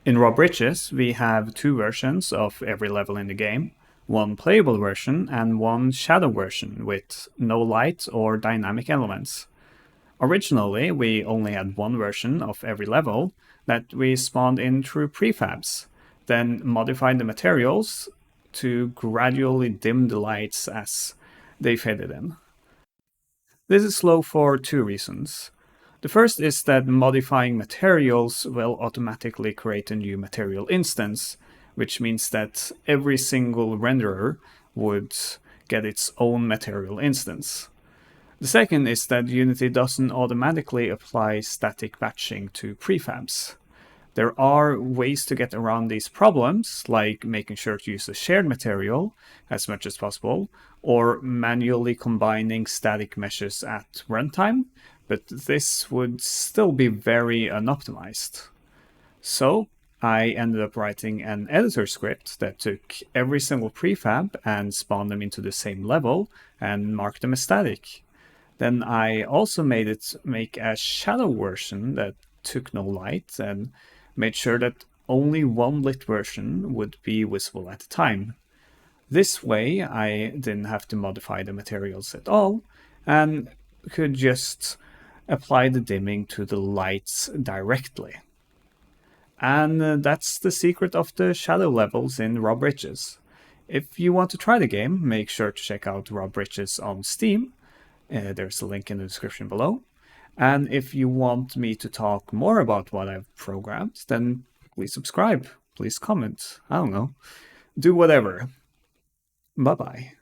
In Raw Bridges, we have two versions of every level in the game, one playable version and one shadow version with no light or dynamic elements. Originally, we only had one version of every level that we spawned in through prefabs, then modified the materials to gradually dim the lights as they faded in. This is slow for two reasons. The first is that modifying materials will automatically create a new material instance, which means that every single renderer would get its own material instance. The second is that Unity doesn't automatically apply static batching to prefabs. There are ways to get around these problems, like making sure to use a shared material as much as possible, or manually combining static meshes at runtime, but this would still be very unoptimized. So I ended up writing an editor script that took every single prefab and spawned them into the same level and marked them as static. Then I also made it make a shadow version that took no light and made sure that only one lit version would be visible at a time. This way I didn't have to modify the materials at all and could just apply the dimming to the lights directly. And that's the secret of the shadow levels in Raw Bridges. If you want to try the game, make sure to check out Raw Bridges on Steam. There's a link in the description below. And if you want me to talk more about what I've programmed, then please subscribe, please comment, I don't know, do whatever. Bye bye.